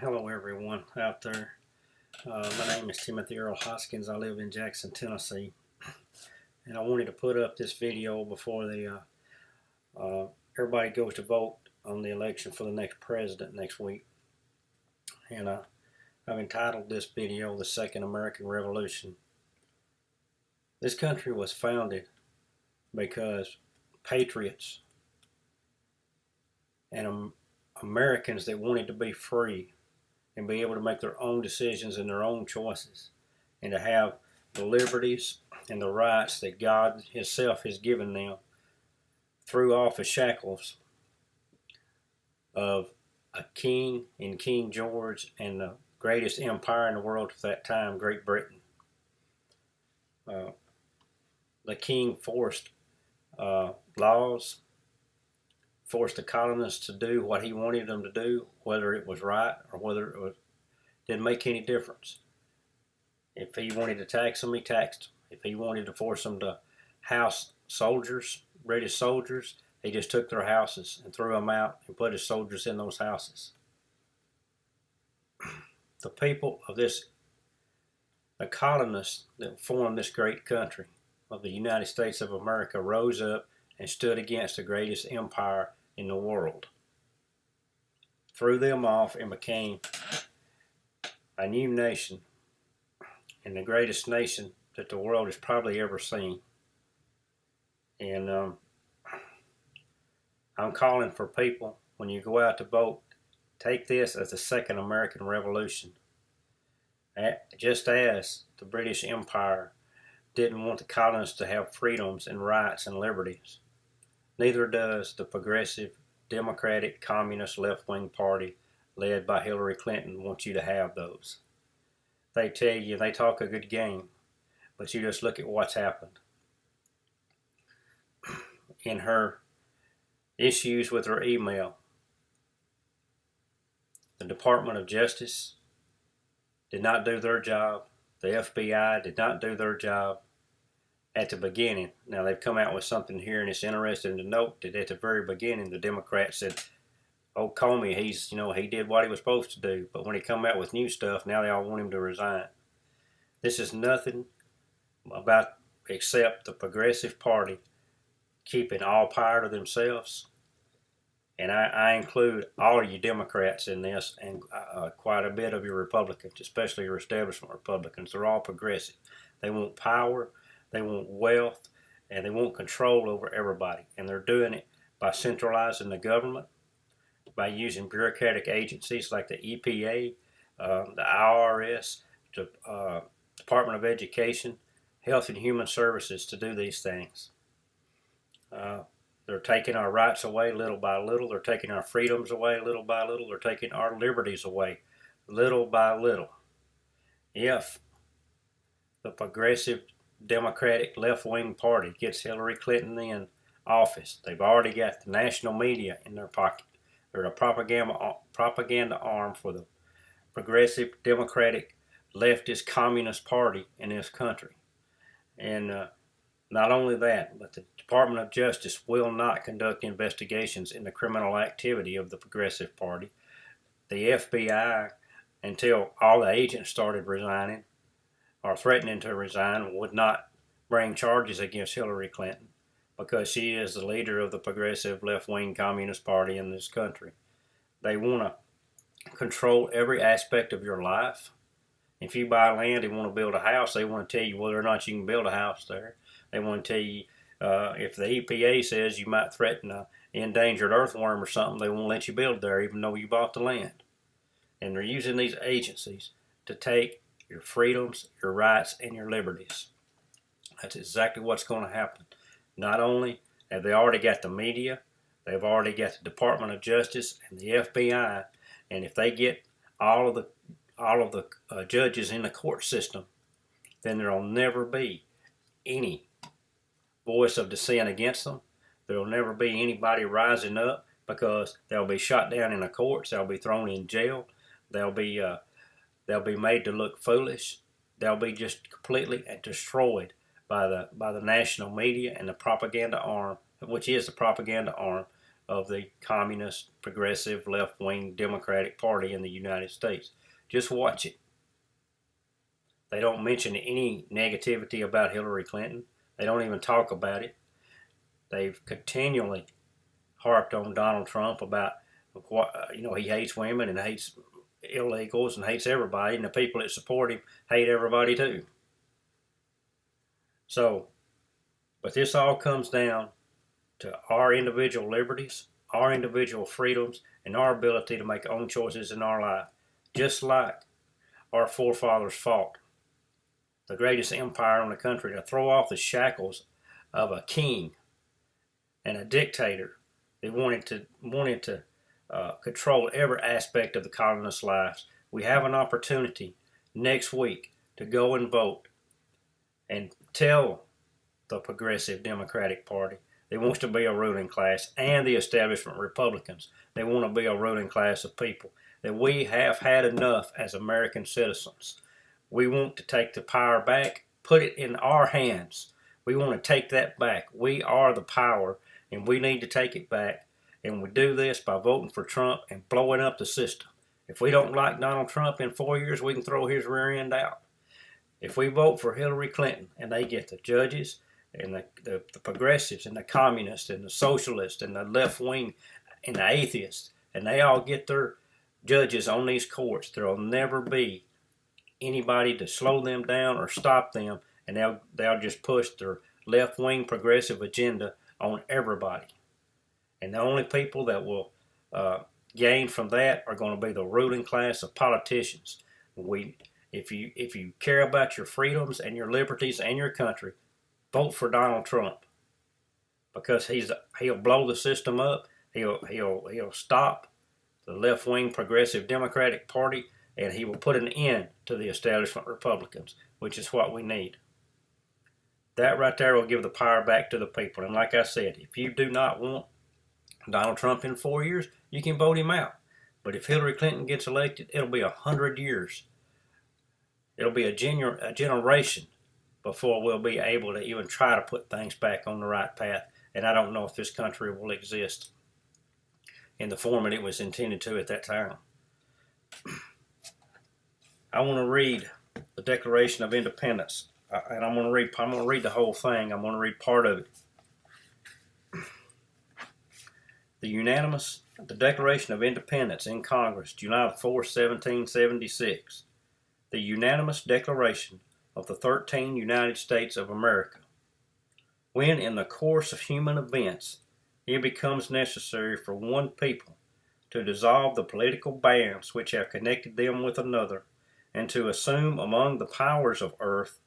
Hello everyone out there. My name is Timothy Earl Hoskins. I live in Jackson, Tennessee. And I wanted to put up this video before everybody goes to vote on the election for the next president next week. And I've entitled this video, The Second American Revolution. This country was founded because patriots and Americans that wanted to be free and be able to make their own decisions and their own choices, and to have the liberties and the rights that God Himself has given them, threw off the shackles of a king in King George and the greatest empire in the world at that time, Great Britain. The king forced laws, forced the colonists to do what he wanted them to do, whether it was right or whether didn't make any difference. If he wanted to tax them, he taxed them. If he wanted to force them to house soldiers, British soldiers, he just took their houses and threw them out and put his soldiers in those houses. The people of the colonists that formed this great country of the United States of America rose up and stood against the greatest empire in the world, threw them off, and became a new nation, and the greatest nation that the world has probably ever seen. And I'm calling for people, when you go out to vote, take this as the Second American Revolution. Just as the British Empire didn't want the colonists to have freedoms and rights and liberties, neither does the progressive, democratic, communist left-wing party led by Hillary Clinton want you to have those. They tell you, they talk a good game, but you just look at what's happened. In her issues with her email, the Department of Justice did not do their job. The FBI did not do their job at the beginning. Now they've come out with something here, and it's interesting to note that at the very beginning, the Democrats said, "Oh, Comey, he did what he was supposed to do." But when he come out with new stuff, now they all want him to resign. This is nothing about except the Progressive Party keeping all power to themselves. And I include all of you Democrats in this, and quite a bit of your Republicans, especially your establishment Republicans. They're all progressive. They want power, they want wealth, and they want control over everybody. And they're doing it by centralizing the government, by using bureaucratic agencies like the EPA, the IRS, the Department of Education, Health and Human Services to do these things. They're taking our rights away little by little. They're taking our freedoms away little by little. They're taking our liberties away little by little. If the progressive Democratic left-wing party gets Hillary Clinton in office, they've already got the national media in their pocket. They're a propaganda arm for the progressive Democratic leftist communist party in this country. And not only that, but the Department of Justice will not conduct investigations in the criminal activity of the Progressive Party. The FBI, until all the agents started resigning or threatening to resign, would not bring charges against Hillary Clinton because she is the leader of the progressive left-wing Communist Party in this country. They want to control every aspect of your life. If you buy land and want to build a house, they want to tell you whether or not you can build a house there. They want to tell you if the EPA says you might threaten an endangered earthworm or something, they won't let you build there even though you bought the land. And they're using these agencies to take your freedoms, your rights, and your liberties. That's exactly what's going to happen. Not only have they already got the media, they've already got the Department of Justice and the FBI, and if they get all of the judges in the court system, then there'll never be any voice of dissent against them. There'll never be anybody rising up because they'll be shot down in the courts. They'll be thrown in jail. They'll be made to look foolish. They'll be just completely destroyed by the national media and the propaganda arm, which is the propaganda arm of the communist, progressive, left-wing Democratic Party in the United States. Just watch it. They don't mention any negativity about Hillary Clinton. They don't even talk about it. They've continually harped on Donald Trump about he hates women and hates illegals and hates everybody, and the people that support him hate everybody too. So, but this all comes down to our individual liberties, our individual freedoms, and our ability to make own choices in our life, just like our forefathers fought the greatest empire in the country to throw off the shackles of a king and a dictator that wanted to control every aspect of the colonists' lives. We have an opportunity next week to go and vote and tell the Progressive Democratic Party that wants to be a ruling class, and the establishment Republicans that want to be a ruling class of people, that we have had enough as American citizens. We want to take the power back, put it in our hands. We want to take that back. We are the power, and we need to take it back. And we do this by voting for Trump and blowing up the system. If we don't like Donald Trump in 4 years, we can throw his rear end out. If we vote for Hillary Clinton and they get the judges and the progressives and the communists and the socialists and the left wing and the atheists, and they all get their judges on these courts, there will never be anybody to slow them down or stop them, and they'll just push their left wing progressive agenda on everybody. And the only people that will gain from that are going to be the ruling class of politicians. If you care about your freedoms and your liberties and your country, vote for Donald Trump, because he'll blow the system up. He'll stop the left-wing Progressive Democratic Party, and he will put an end to the establishment Republicans, which is what we need. That right there will give the power back to the people. And like I said, if you do not want Donald Trump in 4 years, you can vote him out. But if Hillary Clinton gets elected, it'll be 100 years. It'll be a generation before we'll be able to even try to put things back on the right path. And I don't know if this country will exist in the form that it was intended to at that time. I want to read the Declaration of Independence, and I'm going to read the whole thing. I'm going to read part of it. The Declaration of Independence in Congress, July 4, 1776. The unanimous declaration of the 13 United States of America. When in the course of human events it becomes necessary for one people to dissolve the political bands which have connected them with another, and to assume among the powers of earth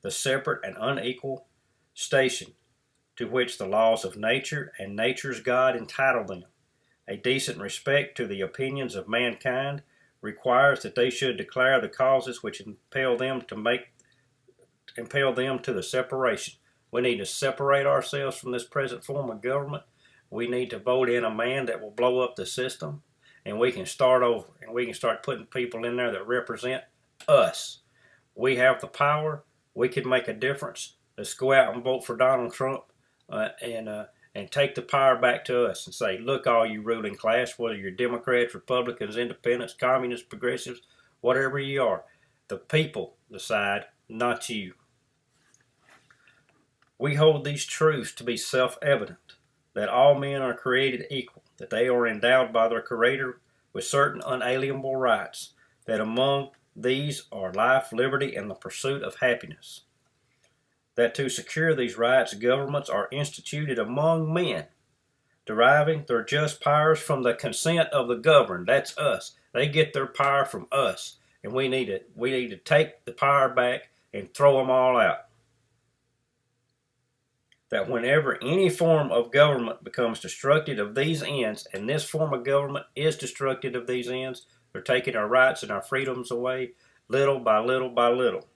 the separate and unequal station to which the laws of nature and nature's God entitle them, a decent respect to the opinions of mankind requires that they should declare the causes which impel them to the separation. We need to separate ourselves from this present form of government. We need to vote in a man that will blow up the system, and we can start over, and we can start putting people in there that represent us. We have the power. We can make a difference. Let's go out and vote for Donald Trump and take the power back to us and say, look, all you ruling class, whether you're Democrats, Republicans, Independents, Communists, Progressives, whatever you are, the people decide, not you. We hold these truths to be self-evident, that all men are created equal, that they are endowed by their Creator with certain unalienable rights, that among these are life, liberty, and the pursuit of happiness. That to secure these rights, governments are instituted among men, deriving their just powers from the consent of the governed. That's us. They get their power from us, and we need to take the power back and throw them all out. That whenever any form of government becomes destructive of these ends, and this form of government is destructive of these ends, they're taking our rights and our freedoms away little by little by little.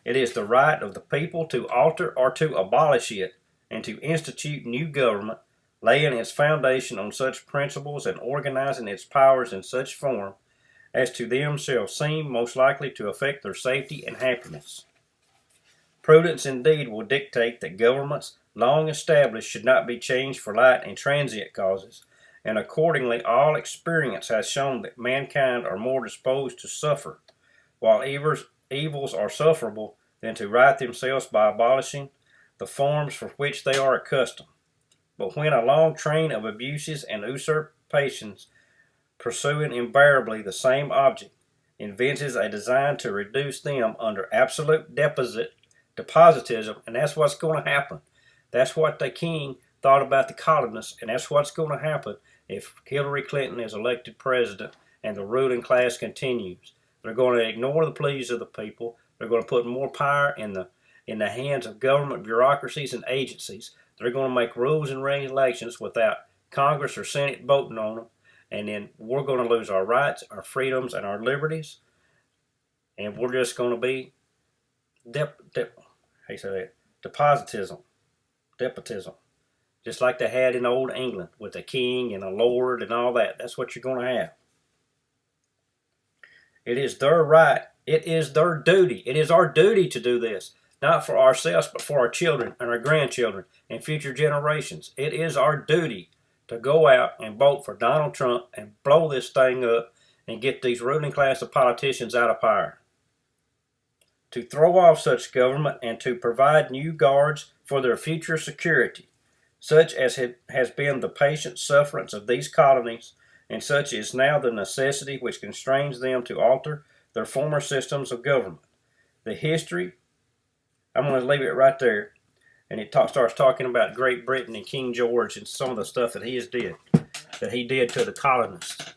It is the right of the people to alter or to abolish it, and to institute new government, laying its foundation on such principles and organizing its powers in such form as to them shall seem most likely to affect their safety and happiness. Prudence indeed will dictate that governments long established should not be changed for light and transient causes, and accordingly all experience has shown that mankind are more disposed to suffer, while evils are sufferable, than to right themselves by abolishing the forms for which they are accustomed. But when a long train of abuses and usurpations, pursuing invariably the same object, invents a design to reduce them under absolute despotism, and that's what's going to happen. That's what the king thought about the colonists, and that's what's going to happen if Hillary Clinton is elected president and the ruling class continues. They're going to ignore the pleas of the people. They're going to put more power in the hands of government bureaucracies and agencies. They're going to make rules and regulations without Congress or Senate voting on them. And then we're going to lose our rights, our freedoms, and our liberties. And we're just going to be despotism. Just like they had in old England with a king and a lord and all that. That's what you're going to have. It is their right. It is their duty. It is our duty to do this. Not for ourselves, but for our children and our grandchildren and future generations. It is our duty to go out and vote for Donald Trump and blow this thing up and get these ruling class of politicians out of power. To throw off such government and to provide new guards for their future security, such as has been the patient sufferance of these colonies, and such is now the necessity which constrains them to alter their former systems of government. The history, I'm going to leave it right there, and it starts talking about Great Britain and King George and some of the stuff that he did to the colonists.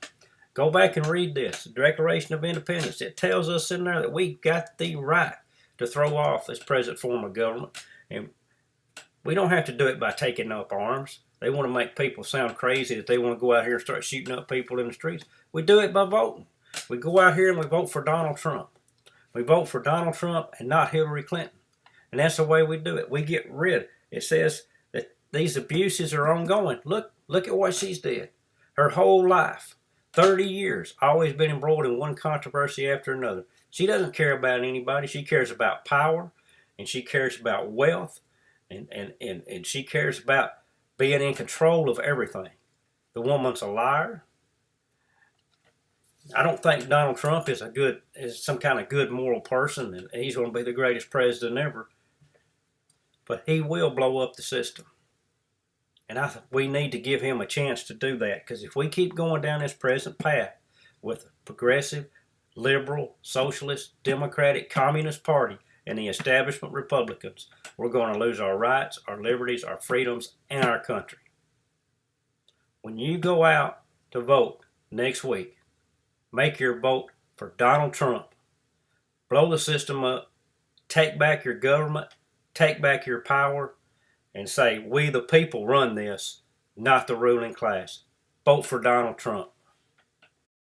Go back and read this, the Declaration of Independence. It tells us in there that we got the right to throw off this present form of government, and we don't have to do it by taking up arms. They want to make people sound crazy that they want to go out here and start shooting up people in the streets. We do it by voting. We go out here and we vote for Donald Trump. We vote for Donald Trump and not Hillary Clinton. And that's the way we do it. We get rid. It says that these abuses are ongoing. Look at what she's did. Her whole life, 30 years, always been embroiled in one controversy after another. She doesn't care about anybody. She cares about power, and she cares about wealth, and she cares about being in control of everything. The woman's a liar. I don't think Donald Trump is some kind of good moral person, and he's going to be the greatest president ever. But he will blow up the system. And we need to give him a chance to do that, because if we keep going down this present path with progressive, liberal, socialist, democratic, communist party and the establishment Republicans, we're going to lose our rights, our liberties, our freedoms, and our country. When you go out to vote next week, make your vote for Donald Trump. Blow the system up. Take back your government. Take back your power. And say, we the people run this, not the ruling class. Vote for Donald Trump.